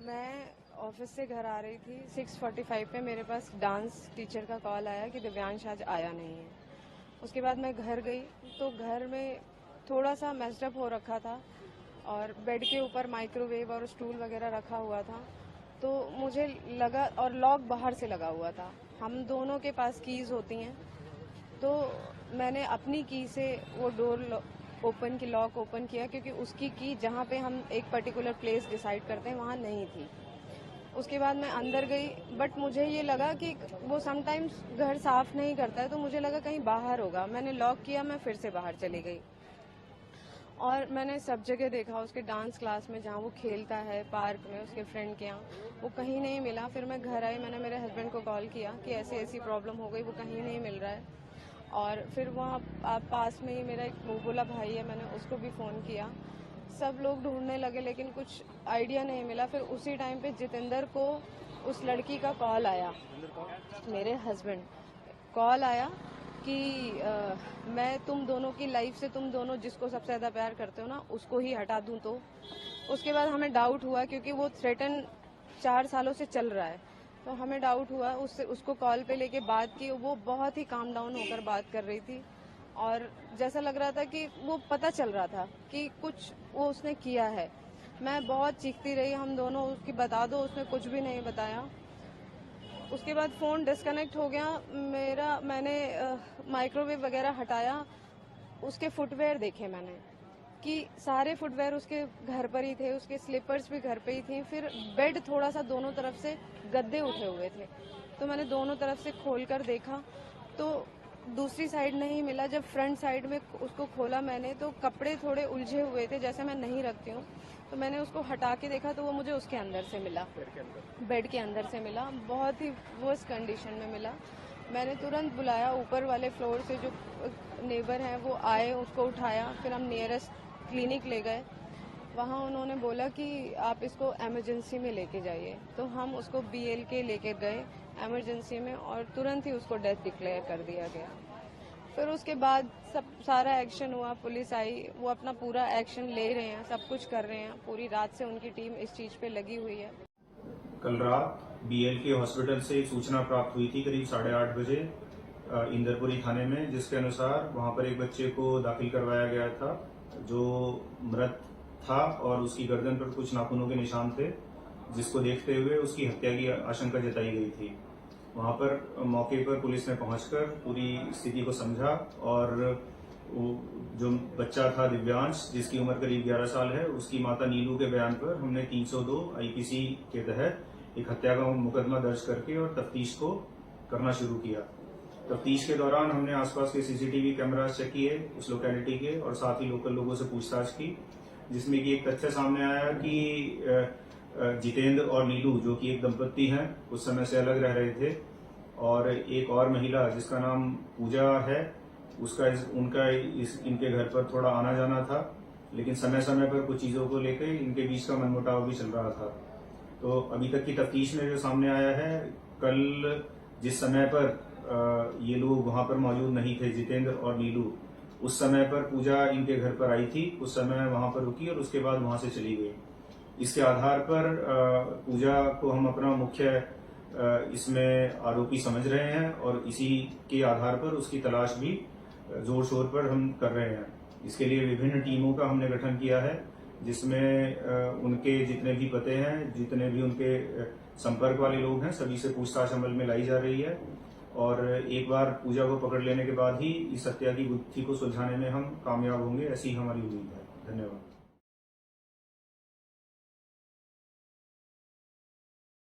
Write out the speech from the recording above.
मैं ऑफिस से घर आ रही थी 6:45 पे मेरे पास डांस टीचर का कॉल आया कि दिव्यांश आज आया नहीं है। उसके बाद मैं घर गई तो घर में थोड़ा सा मेस्डअप हो रखा था और बेड के ऊपर माइक्रोवेव और स्टूल वगैरह रखा हुआ था। तो मुझे लगा, और लॉक बाहर से लगा हुआ था। हम दोनों के पास कीज होती हैं, तो मैंने अपनी की से वो डोर ओपन की लॉक ओपन किया, क्योंकि उसकी की जहाँ पे हम एक पर्टिकुलर प्लेस डिसाइड करते हैं वहाँ नहीं थी। उसके बाद मैं अंदर गई, बट मुझे ये लगा कि वो समटाइम्स घर साफ नहीं करता है, तो मुझे लगा कहीं बाहर होगा। मैंने लॉक किया, मैं फिर से बाहर चली गई और मैंने सब जगह देखा। उसके डांस क्लास में जहाँ वो खेलता है, पार्क में, उसके फ्रेंड के यहाँ, वो कहीं नहीं मिला। फिर मैं घर आई, मैंने मेरे हस्बैंड को कॉल किया कि ऐसी ऐसी प्रॉब्लम हो गई, वो कहीं नहीं मिल रहा है। और फिर वहाँ पास में ही मेरा एक बोला भाई है, मैंने उसको भी फ़ोन किया। सब लोग ढूंढने लगे लेकिन कुछ आइडिया नहीं मिला। फिर उसी टाइम पे जितेंद्र को उस लड़की का कॉल आया, मेरे हस्बैंड कॉल आया कि मैं तुम दोनों की लाइफ से, तुम दोनों जिसको सबसे ज़्यादा प्यार करते हो ना, उसको ही हटा दूं। तो उसके बाद हमें डाउट हुआ, क्योंकि वो थ्रेटन 4 सालों से चल रहा है, तो हमें डाउट हुआ। उसको कॉल पे लेके बात की, वो बहुत ही काम डाउन होकर बात कर रही थी और जैसा लग रहा था कि वो पता चल रहा था कि कुछ वो उसने किया है। मैं बहुत चीखती रही, हम दोनों, उसकी बता दो, उसने कुछ भी नहीं बताया। उसके बाद फ़ोन डिस्कनेक्ट हो गया मेरा। मैंने माइक्रोवेव वगैरह हटाया, उसके फुटवेयर देखे मैंने कि सारे फुटवेयर उसके घर पर ही थे, उसके स्लीपर्स भी घर पे ही थी। फिर बेड थोड़ा सा दोनों तरफ से गद्दे उठे हुए थे, तो मैंने दोनों तरफ से खोलकर देखा तो दूसरी साइड नहीं मिला। जब फ्रंट साइड में उसको खोला मैंने, तो कपड़े थोड़े उलझे हुए थे, जैसे मैं नहीं रखती हूँ, तो मैंने उसको हटा के देखा तो वो मुझे उसके अंदर से मिला, बेड के अंदर से मिला, बहुत ही वर्स्ट कंडीशन में मिला। मैंने तुरंत बुलाया, ऊपर वाले फ्लोर से जो नेबर हैं वो आए, उसको उठाया। फिर हम नियरेस्ट क्लिनिक ले गए, वहाँ उन्होंने बोला कि आप इसको इमरजेंसी में लेके जाइए। तो हम उसको BLK लेके गए इमरजेंसी में और तुरंत ही उसको डेथ डिक्लेयर कर दिया गया। फिर उसके बाद सारा एक्शन हुआ, पुलिस आई, वो अपना पूरा एक्शन ले रहे हैं, सब कुछ कर रहे हैं। पूरी रात से उनकी टीम इस चीज पे लगी हुई है। कल रात BLK हॉस्पिटल से एक सूचना प्राप्त हुई थी करीब 8:30 बजे इंदरपुरी थाने में, जिसके अनुसार वहां पर एक बच्चे को दाखिल करवाया गया था जो मृत था और उसकी गर्दन पर कुछ नाखूनों के निशान थे, जिसको देखते हुए उसकी हत्या की आशंका जताई गई थी। वहां पर मौके पर पुलिस ने पहुंचकर पूरी स्थिति को समझा और जो बच्चा था दिव्यांश, जिसकी उम्र करीब 11 साल है, उसकी माता नीलू के बयान पर हमने 302 IPC के तहत एक हत्या का मुकदमा दर्ज करके और तफ्तीश को करना शुरू किया। तफ्तीश के दौरान हमने आसपास के CCTV कैमरास चेक किए उस लोकेलिटी के, और साथ ही लोकल लोगों से पूछताछ की, जिसमें कि एक तथ्य सामने आया कि जितेंद्र और नीलू, जो कि एक दंपत्ति हैं, उस समय से अलग रह रहे थे और एक और महिला जिसका नाम पूजा है, इनके घर पर थोड़ा आना जाना था, लेकिन समय समय पर कुछ चीजों को लेकर इनके बीच का मनमुटाव भी चल रहा था। तो अभी तक की तफ्तीश में जो सामने आया है, कल जिस समय पर ये लोग वहां पर मौजूद नहीं थे, जितेंद्र और नीलू, उस समय पर पूजा इनके घर पर आई थी, उस समय वहां पर रुकी और उसके बाद वहां से चली गई। इसके आधार पर पूजा को हम अपना मुख्य इसमें आरोपी समझ रहे हैं और इसी के आधार पर उसकी तलाश भी जोर शोर पर हम कर रहे हैं। इसके लिए विभिन्न टीमों का हमने गठन किया है, जिसमें उनके जितने भी पते हैं, जितने भी उनके संपर्क वाले लोग हैं, सभी से पूछताछ अमल में लाई जा रही है और एक बार पूजा को पकड़ लेने के बाद ही इस हत्या की गुत्थी को सुलझाने में हम कामयाब होंगे, ऐसी हमारी उम्मीद है। धन्यवाद।